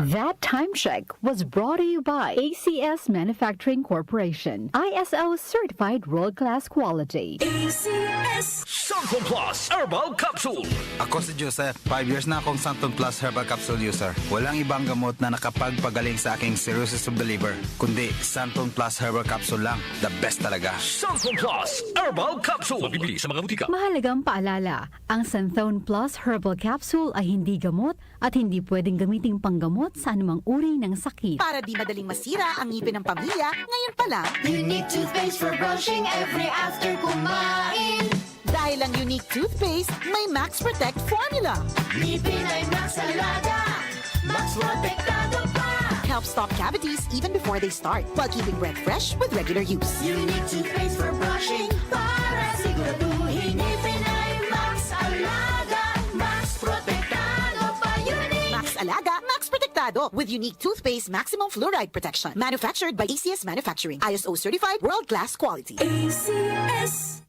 That time check was brought to you by ACS Manufacturing Corporation. ISO certified world-class quality. ACS Santon Plus Herbal Capsule. Ako si Joseph. 5 years na akong Santon Plus Herbal Capsule user. Walang ibang gamot na nakapagpagaling sa aking cirrhosis of the liver, kundi Santon Plus Herbal Capsule lang. The best talaga. Santon Plus Herbal Capsule. Mabibili sa mga butika. Mahalagang paalala, ang Santhone Plus Herbal Capsule ay hindi gamot at hindi pwedeng gamiting panggamot sa anumang uri ng sakit. Para di madaling masira ang ngipin ng pamilya, ngayon pa lang, Unique toothpaste for brushing every after kumain. dahil ang unique toothpaste, may Max Protect formula. Ngipin ay Max Alaga, Max Protektado pa. Helps stop cavities even before they start, while keeping breath fresh with regular use. Unique toothpaste for brushing para siguraduhin ngipin ay Max Alaga, Max Protektado pa. Unique. Max Alaga, Max Protectado with unique toothpaste maximum fluoride protection. Manufactured by ACS Manufacturing. ISO certified world-class quality. ACS.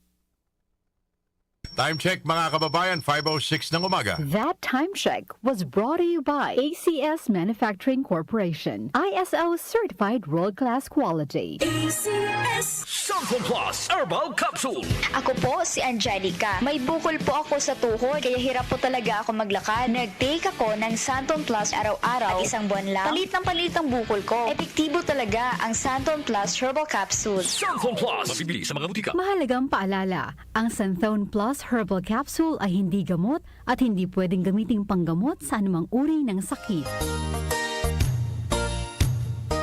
Time check mga kababayan, 5:06 ng umaga. That time check was brought to you by ACS Manufacturing Corporation. ISO certified world-class quality. ACS. Santon Plus Herbal Capsule. Ako po si Angelica. May bukol po ako sa tuhod, kaya hirap po talaga ako maglakad. Nag-take ako ng Santon Plus araw-araw at isang buwan lang. Palit ang bukol ko. Epektibo talaga ang Santon Plus Herbal Capsule. Santon Plus. Mabibili sa mga butika. Mahalagang paalala, ang Santhone Plus Herbal Capsule ay hindi gamot at hindi pwedeng gamiting panggamot sa anumang uri ng sakit.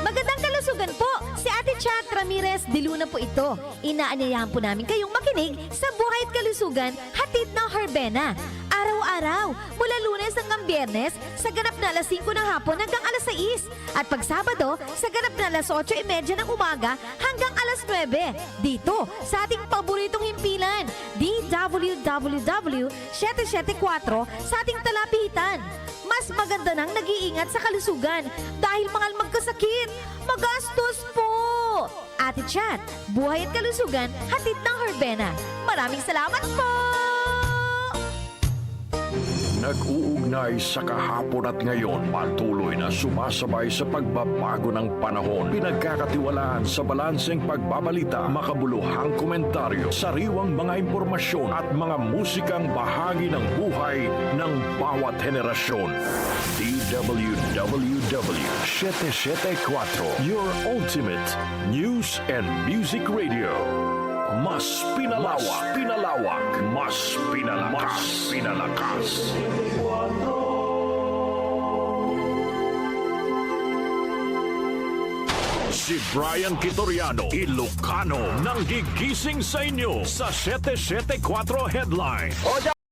Magandang kalusugan po! Si Ate Chat Ramirez de Luna po ito. Inaanyayahan po namin kayong makinig sa Buhay at Kalusugan, hatid ng Herbena. Araw-araw, mula Lunes hanggang Biyernes, sa ganap na alas 5 ng hapon hanggang alas 6. At pag Sabado, sa ganap na alas 8:30 ng umaga hanggang alas 9. Dito, sa ating paboritong himpilan, DWWW 774 sa ating talapitan. Mas maganda nang nag-iingat sa kalusugan dahil mahal magkasakit. Magastos po! Ate Chat, Buhay at Kalusugan, hatid ng Herbena. Maraming salamat po! Nag-uugnay sa kahapon at ngayon, patuloy na sumasabay sa pagbabago ng panahon. Pinagkakatiwalaan sa balanseng pagbabalita, makabuluhang komentaryo, sariwang mga impormasyon at mga musikang bahagi ng buhay ng bawat henerasyon. DWWW 774, your ultimate news and music radio. Mas pinalawak, mas pinalakas. Si Brian Kitoriano, Ilocano, nang gigising sa inyo sa 774 Headline.